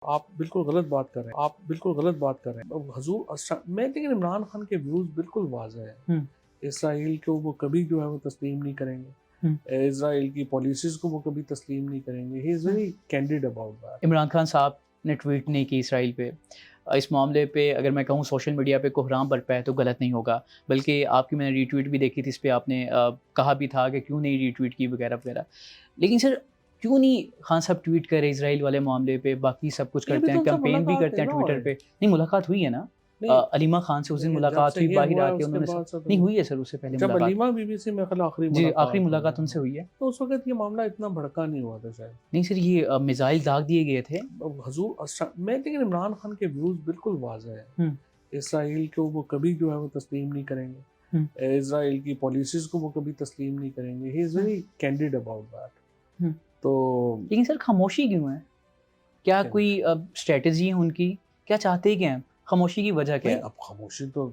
आप बिल्कुल गलत बात कर रहे हैं। आप बिल्कुल गलत बात कर रहे हैं। अब हज़ूर मैं लेकिन इमरान खान के व्यूज़ बिल्कुल वाज़ेह हैं। हुँ, इसराइल को वो कभी जो है वो तस्लीम नहीं करेंगे। हुँ, इज़राइल की पॉलिसीज़ को वो कभी तस्लीम नहीं करेंगे। He is hmm. Very candid about that. Imran Khan साहब ने ट्वीट नहीं की इसराइल पे। इस मामले पे अगर मैं कहूँ सोशल मीडिया पे कोहराम बरपा है तो गलत नहीं होगा। बल्कि आपकी मैंने रीट्वीट भी देखी थी, इस पे आपने कहा भी था कि क्यों नहीं रीट्वीट की वगैरह-वगैरह। लेकिन सर क्यों नहीं खान साहब ट्वीट कर रहे इसराइल वाले मामले पे, बाकी सब कुछ ये भी करते तो हैं, उनसे कैंपेन भी मुलाकात करते है हैं ना ट्विटर हुए। पे। नहीं मुलाकात हुई है ना? नहीं, अलीमा खान से उस दिन लेकिन जब मुलाकात से हुई ये बाहर हुआ है आके उसके उन्होंने बाद से तो नहीं नहीं। हुई है सर उससे पहले जब मुलाकात? अलीमा बीबी से मेरे ख़्याल आखिरी जी, आखिरी मुलाकात हुई मुलाकात है। उनसे हुई है। तो उस वक़्त ये मामला इतना भड़का नहीं हुआ था शायद। नहीं सर ये मिसाइल दाग दिए गए थे। अब मैं लेकिन इमरान खान के व्यूज़ बिल्कुल वाज़ेह हैं। हुँ, इसराइल को वो कभी जो है वो तस्लीम नहीं हुँ, करेंगे। इज़राइल की पॉलिसीज़ को वो कभी तस्लीम नहीं करेंगे। He is hmm, very candid about that. Hmm. तो लेकिन सर खामोशी क्यों है? क्या क्या कोई स्ट्रैटेजी है उनकी? क्या चाहते क्या हैं? खामोशी की वजह क्या नहीं, है? अब खामोशी तो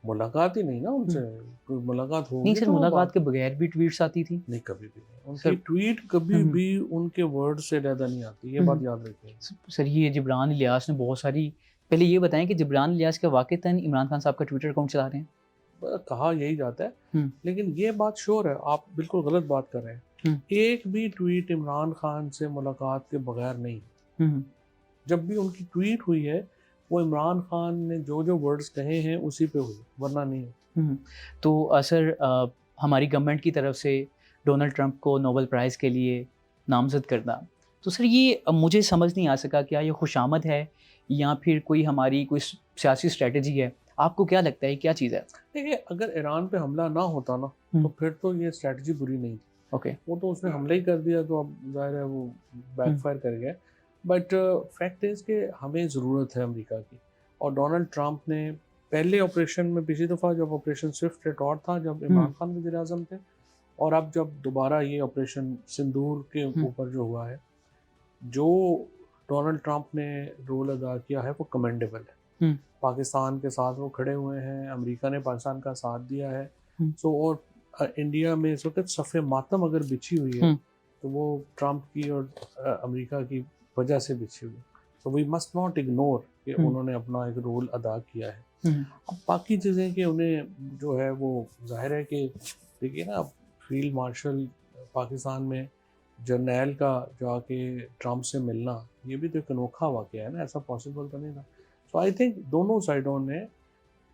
मुलाकात ही नहीं ना हुँ। उनसे। कोई मुलाकात नहीं होगी सर तो वो मुलाकात बात के बगैर भी ट्वीट्स आती थी। नहीं, कभी भी नहीं। उनकी सर ट्वीट हुँ, कभी हुँ, भी उनके वर्ड से ज़्यादा नहीं आती, ये हुँ, बात हुँ। याद रखिएगा। सर ये जिब्रान इलियास ने बहुत सारी पहले ये बताएँ कि जिब्रान इलियास क्या वाक़ईतन इमरान खान साहब का ट्विटर अकाउंट चला रहे हैं? कहा यही जाता है, हुँ, लेकिन ये बात श्योर है, आप बिल्कुल गलत बात कर रहे हैं। हुँ, एक भी ट्वीट इमरान खान से मुलाकात के बगैर नहीं। हुँ, हुँ, जब भी उनकी ट्वीट हुई है, वो इमरान खान ने जो-जो वर्ड्स कहे हैं उसी पे हुई, वरना नहीं। हुँ। तो सर हमारी गवर्नमेंट की तरफ से डोनाल्ड ट्रंप को नोबेल प्राइज़ के लिए नामज़द करना। तो सर ये मुझे समझ नहीं आ सका क्या ये खुशामद है या फिर कोई हमारी कोई सियासी स्ट्रैटेजी है? आपको क्या लगता है क्या चीज़ है? देखिए, अगर ईरान पे हमला ना होता ना, हुँ, तो फिर तो ये स्ट्रैटेजी बुरी नहीं थी। ओके। वो तो उसने हमला ही कर दिया, तो अब ज़ाहिर है वो हुँ, बैकफ़ायर कर गया। बट फैक्ट इज़ कि हमें ज़रूरत है अमेरिका की। और डोनाल्ड ट्रंप ने पहले ऑपरेशन में पिछली दफ़ा जब ऑपरेशन स्विफ्ट रिटॉर्ट था, जब हुँ, इमरान खान वज़ीर-ए-आज़म थे, और अब जब दोबारा ये ऑपरेशन सिंदूर के हुँ, ऊपर जो हुआ है, जो डोनाल्ड ट्रंप ने रोल अदा किया है, वो कमेंडेबल है। हुँ, पाकिस्तान के साथ वो खड़े हुए हैं, अमेरिका ने पाकिस्तान का साथ दिया है। हुँ, और इंडिया में इस वक़्त सफ़े मातम अगर बिछी हुई है, हुँ, तो वो ट्रंप की और अमेरिका की वजह से बिछी हुई है। So we must not ignore कि हुँ, उन्होंने अपना एक रोल अदा किया है। हुँ, अब बाकी चीज़ें कि उन्हें जो है वो ज़ाहिर है कि देखिए ना, फील्ड मार्शल पाकिस्तान में जर्नैल का जाके ट्रंप से मिलना, ये भी तो एक अनोखा वाक़या है ना, ऐसा पॉसिबल तो नहीं था। सो आई थिंक दोनों साइडों ने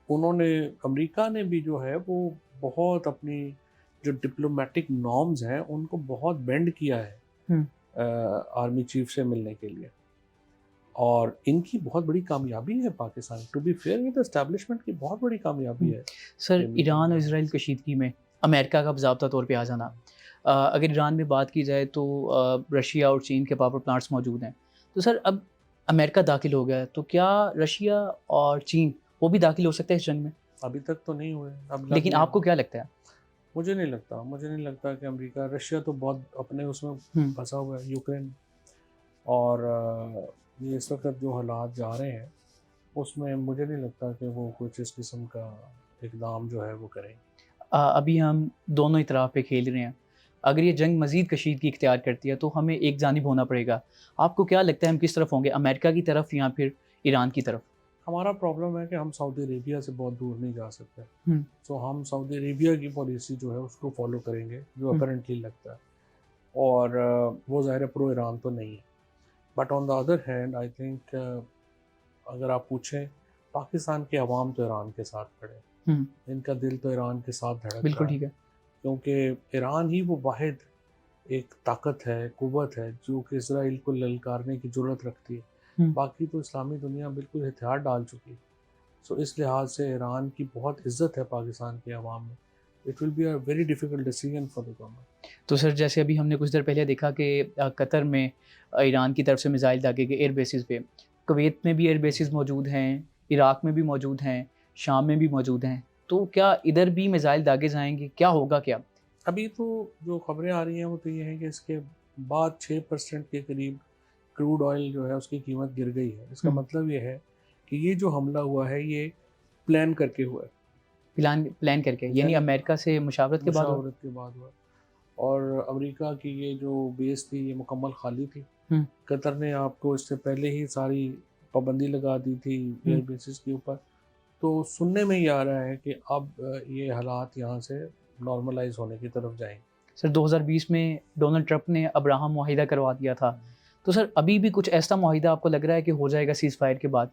उन्होंने अमेरिका ने भी जो है वो बहुत अपनी जो डिप्लोमेटिक नॉर्म्स हैं उनको बहुत बेंड किया है हुँ। आर्मी चीफ से मिलने के लिए। और इनकी बहुत बड़ी कामयाबी है पाकिस्तान, टू बी फेयर ये तो एस्टैब्लिशमेंट की बहुत बड़ी कामयाबी हुँ। है कि सर अमेरिका ईरान ने और आया। इज़राइल कशीदगी में अमेरिका का बाज़ाब्ता तौर पे आ जाना। अगर ईरान में बात की जाए तो रशिया और चीन के पावर प्लांट्स मौजूद हैं। तो सर अब अमेरिका दाखिल हो गया है, तो क्या रशिया और चीन वो भी दाखिल हो सकता है इस जंग में? अभी तक तो नहीं हुए, अब लग लेकिन गए आपको हैं। क्या लगता है? मुझे नहीं लगता कि अमेरिका, रशिया तो बहुत अपने उसमें हुँ, फंसा हुआ है, यूक्रेन। और ये इस वक्त जो हालात जा रहे हैं उसमें मुझे नहीं लगता कि वो कुछ इस किस्म का इकदाम जो है वो करें। अभी हम दोनों ही तरफ पे खेल रहे हैं। अगर ये जंग मज़ीद कशीदगी इख्तियार करती है, तो हमें एक जानिब होना पड़ेगा। आपको क्या लगता है हम किस तरफ होंगे? अमेरिका की तरफ या फिर ईरान की तरफ? हमारा प्रॉब्लम है कि हम सऊदी अरेबिया से बहुत दूर नहीं जा सकते। हुँ, सो हम सऊदी अरेबिया की पॉलिसी जो है उसको फॉलो करेंगे, जो हुँ, अपरेंटली लगता है। और वो ज़ाहिर है प्रो ईरान तो नहीं है। But on the other hand I think, अगर आप पूछें, पाकिस्तान के अवाम तो ईरान के साथ खड़े हैं। हुँ, इनका दिल तो ईरान के साथ धड़क बिल्कुल रहा है, ठीक है। क्योंकि ईरान ही वो वाहिद एक ताकत है, क़ुव्वत है, जो कि इसराइल को ललकारने की ज़रूरत रखती है। हुँ। बाकी तो इस्लामी दुनिया बिल्कुल हथियार डाल चुकी है। सो इस लिहाज से ईरान की बहुत इज़्ज़त है पाकिस्तान के अवाम में। It will be a very difficult decision for the government. तो सर जैसे अभी हमने कुछ देर पहले देखा कि कतर में ईरान की तरफ से मिसाइल दागे गए एयर बेसिस पे। कुवैत में भी एयर बेसिस मौजूद हैं, इराक में भी मौजूद हैं, शाम में भी मौजूद हैं। तो क्या इधर भी मिसाइल दागे जाएँगे? क्या होगा क्या? अभी तो जो खबरें आ रही हैं वो तो ये हैं कि इसके बाद 6% के करीब क्रूड ऑयल जो है उसकी कीमत गिर गई है। इसका हुँ, मतलब ये है कि ये जो हमला हुआ है ये प्लान करके हुआ है। प्लान प्लान करके यानी यानी अमेरिका से मुशावरत के बाद हुआ? मुशावरत के बाद हुआ है। और अमेरिका की ये जो बेस थी ये मुकम्मल खाली थी। कतर ने आपको इससे पहले ही सारी पाबंदी लगा दी थी एयर बेसिस के ऊपर। तो सुनने में ही आ रहा है कि अब ये हालात यहाँ से नॉर्मलाइज होने की तरफ जाएंगे। सर 2020 में डोनाल्ड ट्रंप ने अब्राहम मुआहिदा करवा दिया था, तो सर अभी भी कुछ ऐसा मुआहिदा आपको लग रहा है कि हो जाएगा सीज़ फायर के बाद?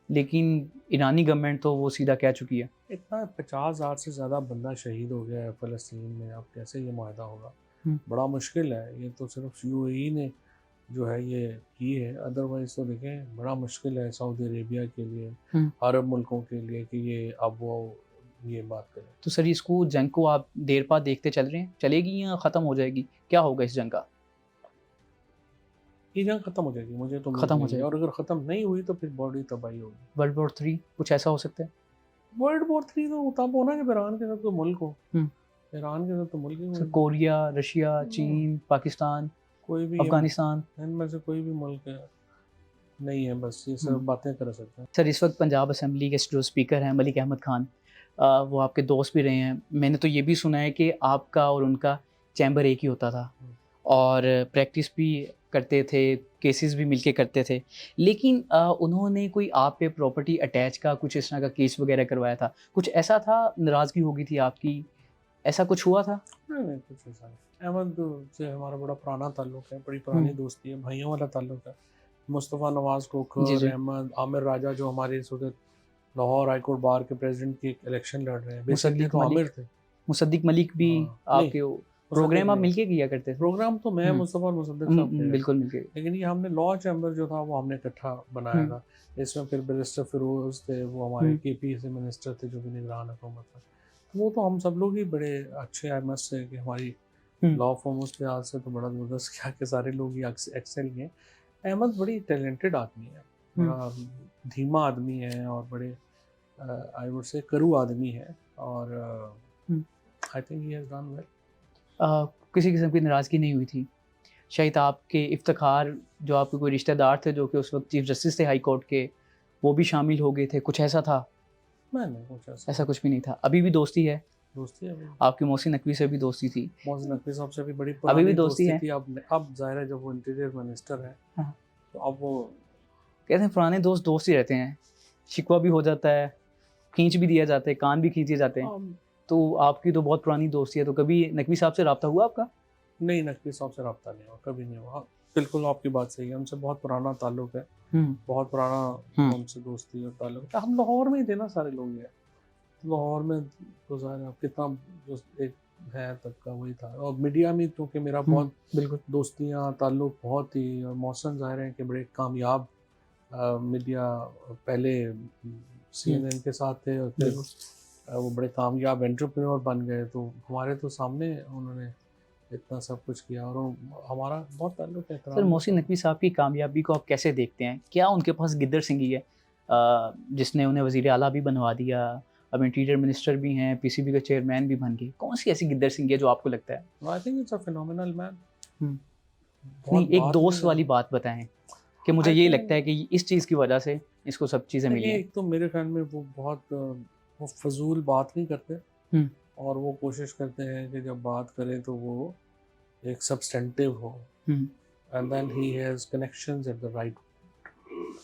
लेकिन ईरानी गवर्नमेंट तो वो सीधा कह चुकी है। इतना 50,000 से ज़्यादा बंदा शहीद हो गया है फ़लस्तीन में, अब कैसे ये मुआहिदा होगा? बड़ा मुश्किल है। ये तो सिर्फ यूएई ने जो है ये की है, अदरवाइज़ तो देखें बड़ा मुश्किल है सऊदी अरेबिया के लिए, अरब मुल्कों के लिए कि ये अब वो ये बात करें। तो सर इसको जंग को आप देर बाद देखते चल रहे हैं, चलेगी या ख़त्म हो जाएगी? क्या होगा इस जंग का? ये जंग ख़त्म हो जाएगी, मुझे तो ख़त्म हो जाएगी, और अगर ख़त्म नहीं हुई तो फिर बड़ी तबाही होगी। वर्ल्ड वॉर 3 कुछ ऐसा हो सकता है? वर्ल्ड वॉर 3 तो तब होना जब ईरान के साथ तो मुल्क हो। ईरान के साथ तो मुल्क ही सर कोरिया, रशिया, चीन, पाकिस्तान, कोई भी अफगानिस्तान, इनमें से कोई भी मुल्क नहीं है, बस ये सब बातें कर सकते हैं। सर इस वक्त पंजाब असेंबली के जो स्पीकर हैं मलिक अहमद खान, वो आपके दोस्त भी रहे हैं। मैंने तो ये भी सुना है कि आपका और उनका चैम्बर एक ही होता था और प्रैक्टिस भी करते थे, केसेस भी मिलके करते थे, लेकिन उन्होंने कोई आप पे प्रॉपर्टी अटैच का कुछ इस तरह का केस वगैरह करवाया था, कुछ ऐसा था? नाराज़गी हो गई थी आपकी, ऐसा कुछ हुआ था? नहीं कुछ ऐसा नहीं। अहमद से हमारा बड़ा पुराना ताल्लुक़ है, बड़ी पुरानी दोस्ती है, भाइयों वाला ताल्लुक़ है। मुस्तफ़ा नवाज़ खोखर, अहमद, आमिर राजा जो हमारे इस वक्त लाहौर हाई कोर्ट बार के प्रेसिडेंट की इलेक्शन लड़ रहे हैं, बेसिकली तो आमिर थे। मुसद्दिक मलिक भी आपके प्रोग्राम आप मिलके किया करते थे? प्रोग्राम तो मैं मुस्तफ़ा और मुसद्दिक साहब थे बिल्कुल मिलके, लेकिन ये हमने लॉ चैम्बर जो था वो हमने इकट्ठा बनाया था। इसमें फिर बैरिस्टर फिरोज़ थे, वो हमारे केपी से मिनिस्टर थे जो भी निगरान हुकूमत था। वो तो हम सब लोग ही बड़े अच्छे आई मस्ट से कि हमारी लॉ फॉर्म उस लिहाज से तो बड़ा ज़बरदस्त किया कि सारे लोग ही एक्सेल ही हैं। अहमद बड़ी टैलेंटेड आदमी है, बड़ा धीमा आदमी है और बड़े आई वुड से करू आदमी है और I think he has done well. किसी किस्म की नाराज़गी नहीं हुई थी? शायद आपके इफ्तिखार जो आपके कोई रिश्तेदार थे जो कि उस वक्त चीफ जस्टिस थे हाई कोर्ट के, वो भी शामिल हो गए थे, कुछ ऐसा था? नहीं कुछ ऐसा कुछ भी नहीं था। अभी भी दोस्ती है? दोस्ती है अभी। आपकी मोहसिन नकवी से भी दोस्ती थी? मोहसिन नकवी साहब से भी बड़ी अभी भी दोस्ती है? थी। अब ज़ाहिर है जब वो इंटीरियर मिनिस्टर है तो अब वो कहते हैं पुराने दोस्त दोस्त ही रहते हैं, शिकवा भी हो जाता है, खींच भी दिया जाता है, कान भी खींचे जाते हैं। तो आपकी तो बहुत पुरानी दोस्ती है, तो कभी नकवी साहब से रब्ता हुआ आपका? नहीं, नकवी साहब से रब्ता नहीं हुआ, कभी नहीं हुआ। बिल्कुल आपकी बात सही है, हमसे बहुत पुराना ताल्लुक़ है, बहुत पुराना उनसे दोस्ती और ताल्लुक़। हम लाहौर में ही थे ना सारे लोग, ये लाहौर में तो ज़ाहिर है कितना एक है तबका वही था। और मीडिया में क्योंकि मेरा बहुत बिल्कुल दोस्तियाँ ताल्लुक़ बहुत थी और मौसम ज़ाहिर है कि बड़े कामयाब मीडिया पहले CNN के साथ थे और फिर वो बड़े कामयाब एंटरप्रेन्योर बन गए, तो हमारे तो सामने उन्होंने इतना सब कुछ किया और हमारा बहुत ताल्लुक़ है। सर मोहसिन नकवी साहब की कामयाबी को आप कैसे देखते हैं? क्या उनके पास गिद्दर सिंगी है जिसने उन्हें वज़ीर आला भी बनवा दिया, अब इंटीरियर मिनिस्टर भी हैं, PCB के चेयरमैन भी बन गए? कौन सी ऐसी गिद्दर सिंगी है जो आपको लगता है? I think it's a phenomenal man. नहीं, एक दोस्त वाली बात बताएं कि मुझे ये लगता है कि इस चीज़ की वजह से इसको सब चीज़ें मिली हैं। एक तो मेरे ख्याल में वो बहुत वो फजूल बात नहीं करते और वो कोशिश करते हैं कि जब बात करें तो वो एक सब्सटेंटिव हो and then he has connections at the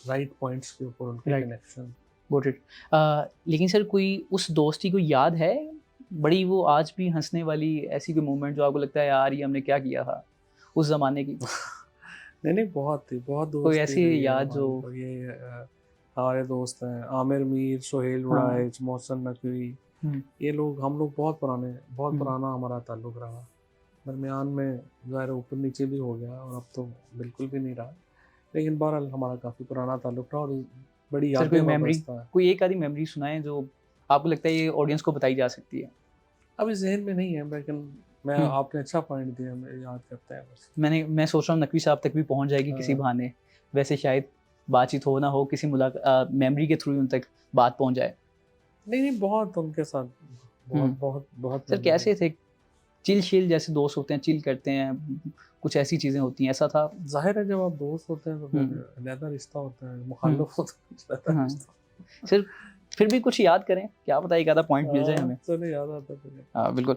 right points के ऊपर उनके कनेक्शन। Got it. लेकिन सर कोई उस दोस्ती को याद है बड़ी, वो आज भी हंसने वाली ऐसी कोई मोमेंट जो आपको लगता है यार ये हमने क्या किया था उस ज़माने की? नहीं बहुत थी, बहुत दोस्त कोई ऐसी याद जो ये हमारे दोस्त हैं आमिर मीर, सोहेल वड़ाइच, मोहसिन नकवी, ये लोग हम लोग बहुत पुराना हमारा ताल्लुक़ रहा। दरमियान में ज़ाहिर ऊपर नीचे भी हो गया और अब तो बिल्कुल भी नहीं रहा, लेकिन बहरहाल हमारा काफ़ी पुराना ताल्लुक़ रहा और बड़ी यादें वाबस्ता है। कोई एक आधी मेमोरी सुनाएं जो आपको लगता है ये ऑडियंस को बताई जा सकती है? अभी जहन में नहीं है, लेकिन मैं आपने अच्छा पॉइंट दिया, मैं याद करता है बस। मैं सोच रहा हूँ नकवी साहब तक भी पहुँच जाएगी किसी बहाने, वैसे शायद बातचीत हो ना हो, किसी मेमोरी के थ्रू उन तक बात पहुँच जाए। नहीं बहुत उनके साथ बहुत सर कैसे थे? चिल शिल जैसे दोस्त होते हैं, चिल करते हैं, कुछ ऐसी चीज़ें होती हैं, ऐसा था? ज़ाहिर है जब आप दोस्त होते हैं तो फिर अलग रिश्ता होता है, मुखालिफ होता है। सर फिर भी कुछ याद करें, क्या पता एक आधा पॉइंट मिल जाए हमें। तो नहीं याद आता। हाँ बिल्कुल।